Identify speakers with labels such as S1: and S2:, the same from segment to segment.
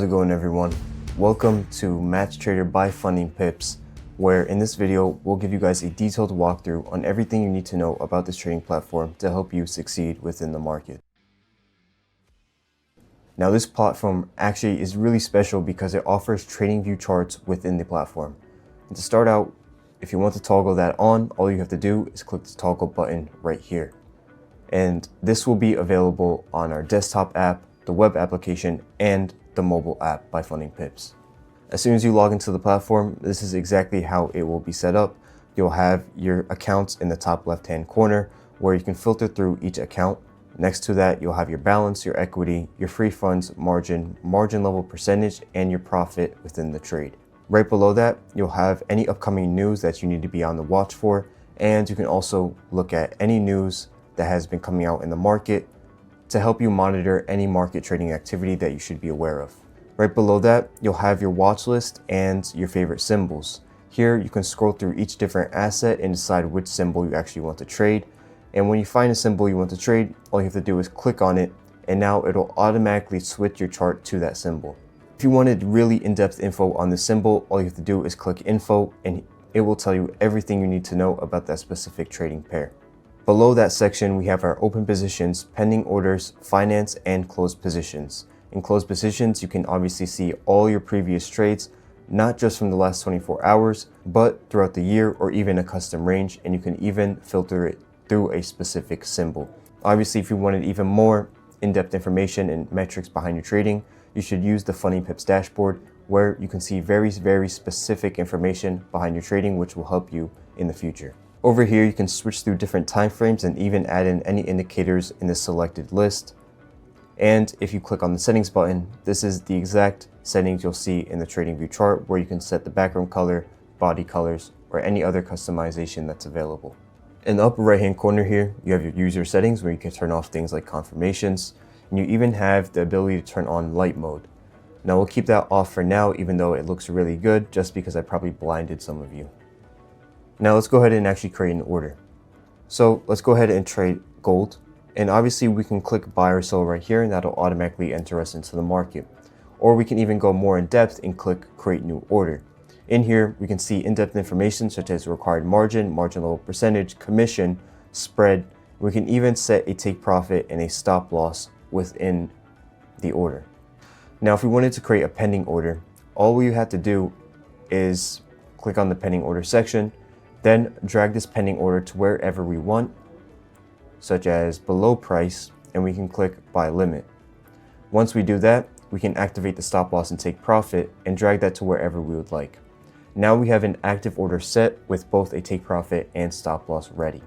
S1: it going, everyone? Welcome to MatchTrader by Funding Pips, where in this video we'll give you guys a detailed walkthrough on everything you need to know about this trading platform to help you succeed within the market. Now, this platform actually is really special because it offers trading view charts within the platform. And to start out, if you want to toggle that on, all you have to do is click the toggle button right here. And this will be available on our desktop app, the web application, and the mobile app by Funding Pips. As soon as you log into the platform, this is exactly how it will be set up. You'll have your accounts in the top left-hand corner where you can filter through each account. Next to that, you'll have your balance, your equity, your free funds, margin level percentage, and your profit within the trade. Right below that, you'll have any upcoming news that you need to be on the watch for, and you can also look at any news that has been coming out in the market to help you monitor any market trading activity that you should be aware of. Right below that, you'll have your watch list and your favorite symbols. Here, you can scroll through each different asset and decide which symbol you actually want to trade. And when you find a symbol you want to trade, all you have to do is click on it, and now it'll automatically switch your chart to that symbol. If you wanted really in-depth info on the symbol, all you have to do is click info, and it will tell you everything you need to know about that specific trading pair. Below that section, we have our open positions, pending orders, finance, and closed positions. In closed positions, you can obviously see all your previous trades, not just from the last 24 hours, but throughout the year or even a custom range, and you can even filter it through a specific symbol. Obviously, if you wanted even more in-depth information and metrics behind your trading, you should use the Funding Pips dashboard, where you can see very specific information behind your trading, which will help you in the future. Over here, you can switch through different time frames and even add in any indicators in the selected list. And if you click on the settings button, this is the exact settings you'll see in the trading view chart, where you can set the background color, body colors, or any other customization that's available. In the upper right hand corner here, you have your user settings, where you can turn off things like confirmations, and you even have the ability to turn on light mode. Now, we'll keep that off for now, even though it looks really good, just because I probably blinded some of you. Now let's go ahead and actually create an order. So let's go ahead and trade gold. And obviously we can click buy or sell right here, and that'll automatically enter us into the market. Or we can even go more in depth and click create new order. In here, we can see in-depth information such as required margin level percentage, commission, spread. We can even set a take profit and a stop loss within the order. Now, if we wanted to create a pending order, all we have to do is click on the pending order section, then drag this pending order to wherever we want, such as below price, and we can click buy limit. Once we do that, we can activate the stop loss and take profit and drag that to wherever we would like. Now we have an active order set with both a take profit and stop loss ready.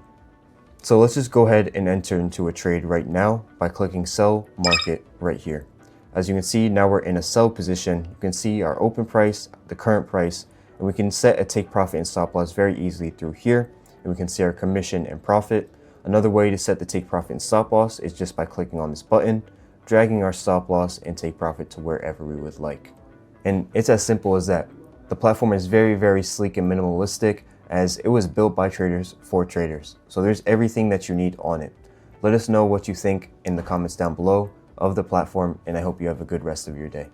S1: So let's just go ahead and enter into a trade right now by clicking sell market right here. As you can see, now we're in a sell position. You can see our open price, the current price, and we can set a take profit and stop loss very easily through here, and we can see our commission and profit. Another way to set the take profit and stop loss is just by clicking on this button, dragging our stop loss and take profit to wherever we would like. And it's as simple as that. The platform is very sleek and minimalistic, as it was built by traders for traders. So there's everything that you need on it. Let us know what you think in the comments down below of the platform, and I hope you have a good rest of your day.